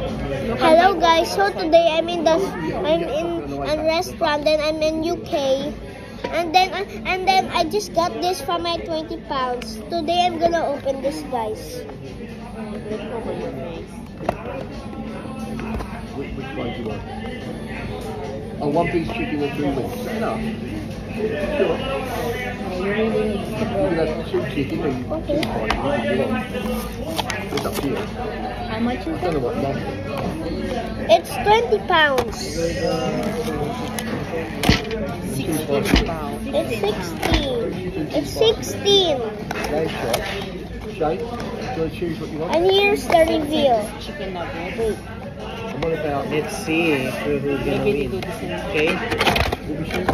Hello guys, so today I'm in a restaurant, then I'm in UK, and then I just got this for my 20 pounds. Today I'm gonna open this, guys. Which one do you want? Oh, one piece chicken and 3 wings. Is that enough? Sure. You can have 2 chicken and 2 Okay. It's up to you. How much is I don't know what number. It's 20 pounds. 60 pounds. It's 16. It's 16. Nice shot. Shane, do you want to choose what you want? And here's the reveal. Chicken nuggets. And what about Let's see if who's gonna Maybe win. do the same. Okay. what we choose?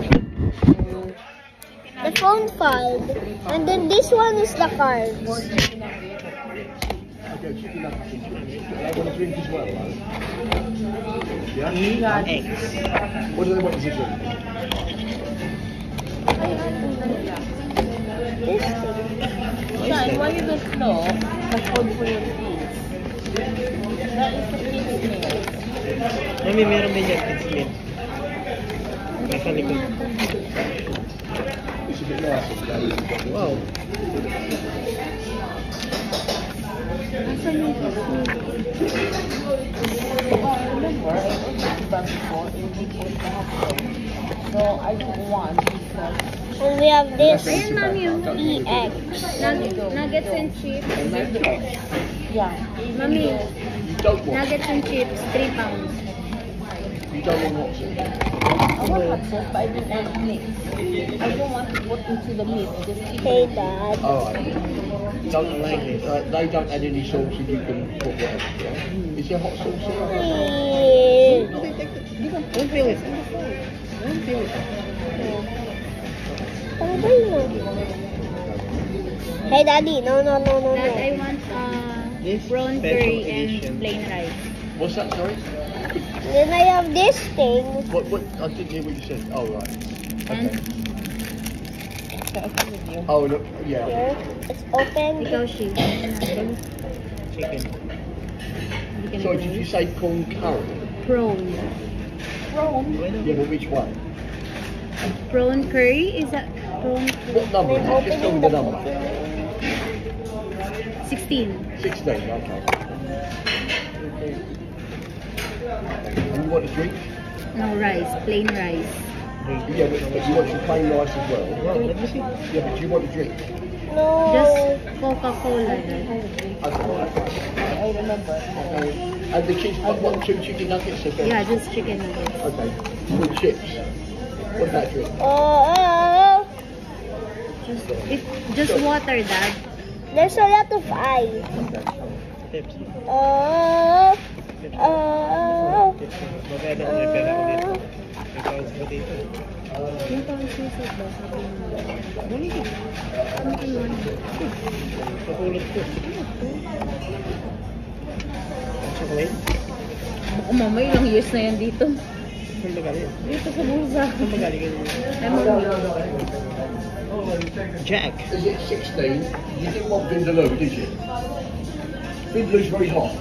The phone file. And then this one is the cards. Okay, chicken nuggets and chicken. Do they want a drink as well, though? Yeah? Eggs. What do they want as a drink? Shine, why you don't know the food for your kids? That is the kids' meal. Mami, meron din dyan kids meal. Nasa likod. It's a bit nicer today. Wow. Asan yung kids' meal? Remember, I ordered that before and we put the hot dog. So I don't want because And we have this Ayun, Mami, EX. Nuggets and chips. yeah. Mommy, You don't want nuggets and chips, 3 pounds. You don't want what sauce? I want hot sauce, but I don't want mix. I don't want to put into the meat, just chicken. Hey, Dad. Alright. Don't like it. They don't add any sauce and you can put whatever. Yeah? Is there hot sauce in it? Hey. Don't feel it. Don't feel it. Ano ba yun? Hey, Daddy. No. That I want This prawn special curry edition. and plain rice. What's that, sorry? Then I have this thing. What, I didn't hear what you said. Oh, right. Okay. Oh, look, yeah. Here. It's open. Ikaw, she. Chicken. Sorry, did you say prawn curry? Prawn. Yeah, but which one? Prawn curry? Is that prawn? What number is it? Just tell me the number. 16. 16, okay. And you want a drink? No, rice. Plain rice. Yeah, but you want some plain rice as well? Wow, let me see. Yeah, but do you want a drink? No. Just Coca-Cola. Dad. Okay. I remember. Okay. And the kids, what 2 chicken nuggets? Okay. Yeah, just chicken nuggets. Okay. With chips. What about drink? Oh. Just water, Dad. There's a lot of I. Okay. Pepsi. Oh. Pepsi. Magkano ang nagkala ko dito? Ikaw sa potato. Yung pang susit ba? Sabi mo. Muli ka. Ano ka yun? Kapulot ko. Chocolate? Baka mama, ilang years na yan dito. Saan ba galing? Dito sa bulsa. Saan ba galing yun? Jack. Is it 16? You didn't want Vindaloo, did you? Vindaloo's very hot.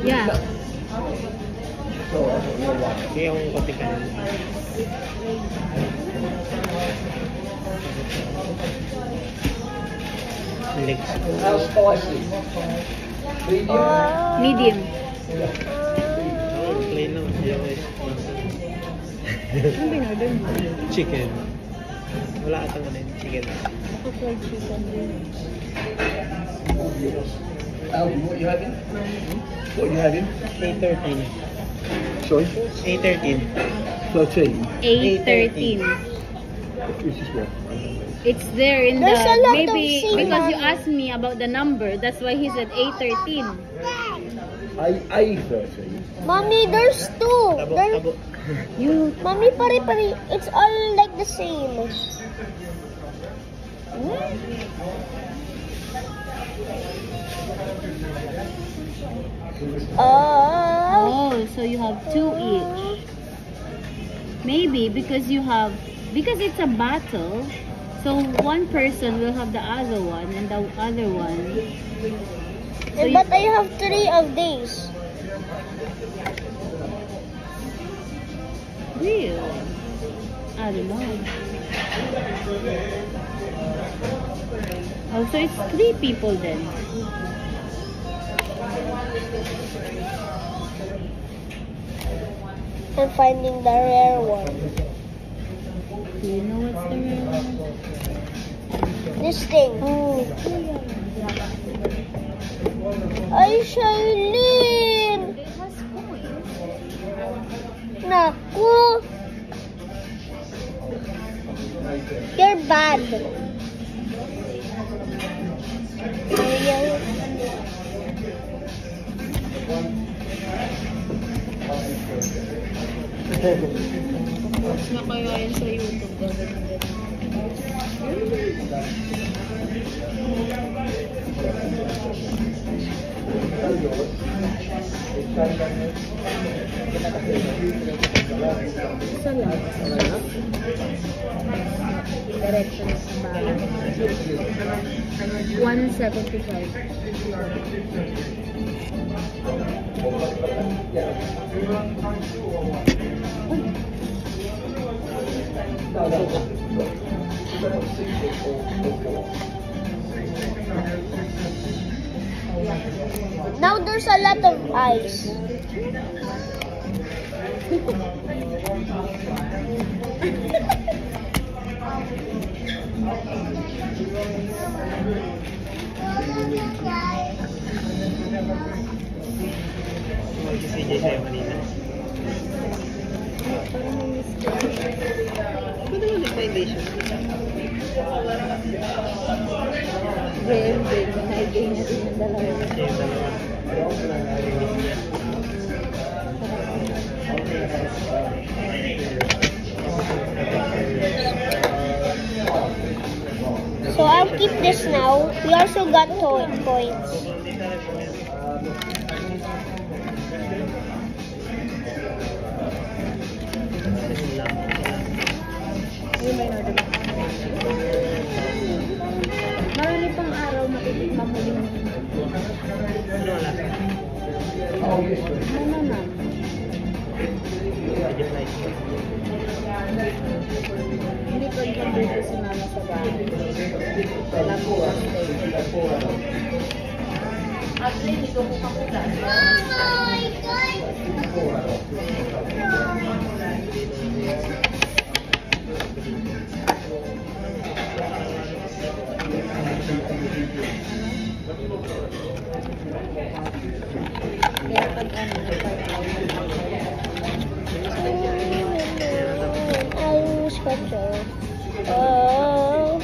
Yeah. Oh, I don't know why. Kaya akong katikan. Legs. How spicy? Medium? Medium. Oh, plain lang. Ano binorder mo? Chicken. Wala atang ano yun. Chicken. Fried chicken. Alvin, what are you having? What are you having? A13. Sorry? A13. 13. A13. Which is what? It's there in There's a the lot maybe of seasoning. because you asked me about the number. That's why he said A13. A13. Mommy, there's 2. Tabo, There, tabo. You Mommy, pare. It's all like the same. Oh. oh, so you have 2 each. Maybe because it's a battle. So one person will have the other one and the other one But I have 3 of these. Really? I don't know. Oh, so it's 3 people then. I'm finding the rare one. Do you know what's the rare one? This thing. Oh, Ay, Shailene! it has coins. Naku! You're bad. Ayaw. Mas na kaya yan sa YouTube. Isa lang. Direction sa bahay. 175. Now there's a lot of ice. Si JJ kanina. Pwede mo nag-foundation. Game. Nag-game na din yung dalawa. Yung dalawa. So I'll keep this now. We also got coins. Marami pang araw matitikman mo yung Ano wala? mama. Medyo nice. Hindi ko yung dito si mama sa bahay. Wala po kaya pag ano, I'll scratch it. Oh.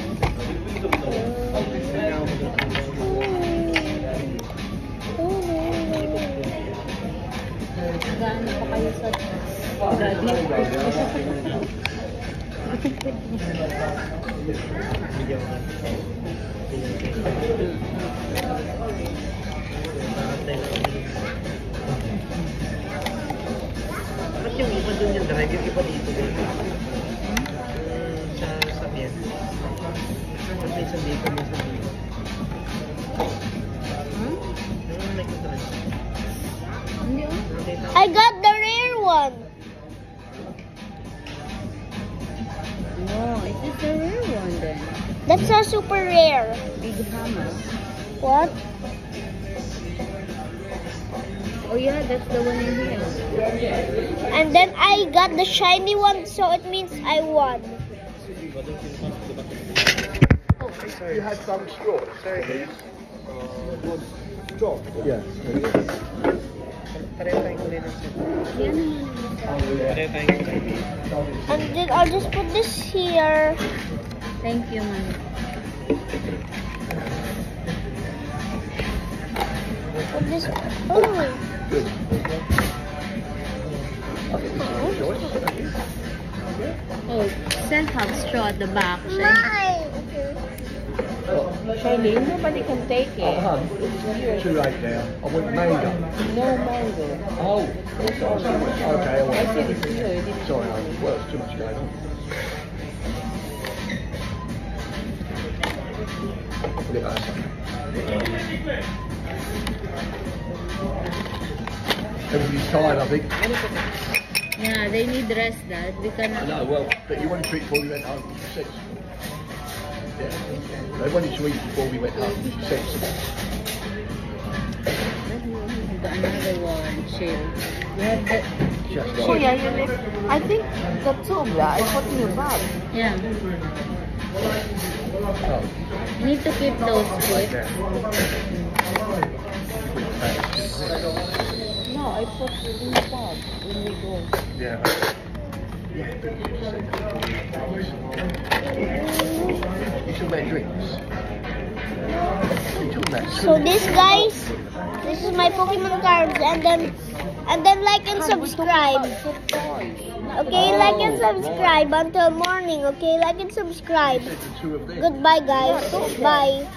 gaano pa kayo sa daddy? Medyo Ba't yung iba dun yung drive, yung iba dito din? Sa sakyan. Ba't may isang dito, may isang dito? Yung nag-drive. Hindi oh. I got the rare one. No, it is a rare one then. That's a super rare. Big hammer. What? Oh yeah, that's the one in here. And then I got the shiny one, so it means I won. You had some straw. There it is. Straw. Yeah. Pareho tayong kulay ng set. Yan Pareho tayong kulay. And then I'll just put this here. Thank you, man. Put this. Oh. Good. Oh, Seth have straw at the back. Mine. Charlene, nobody can take it. Too late now. I want mango. No mango. Oh. Okay, I said it's good. Sorry, well, it's too much going on. Put it back. Everybody's tired, I think. Yeah, they need rest, Dad. We I cannot. know, well, but you wanted to eat before we went home, which is sensible. Yeah. They wanted to eat before we went home, which is sensible. Another one, chill. You have the. Just Oh like yeah, you left. I think the tube I put in your bag. Yeah. oh, Need to keep those quick. yeah. Quick facts. No, I put it in the bag when we go. Yeah. Yeah, but you should say you talking about drinks? You talking about So this, guys, this is my Pokemon cards, and then like and subscribe. Okay, like and subscribe until morning. Okay, like and subscribe. the two of them. Goodbye, guys. Bye.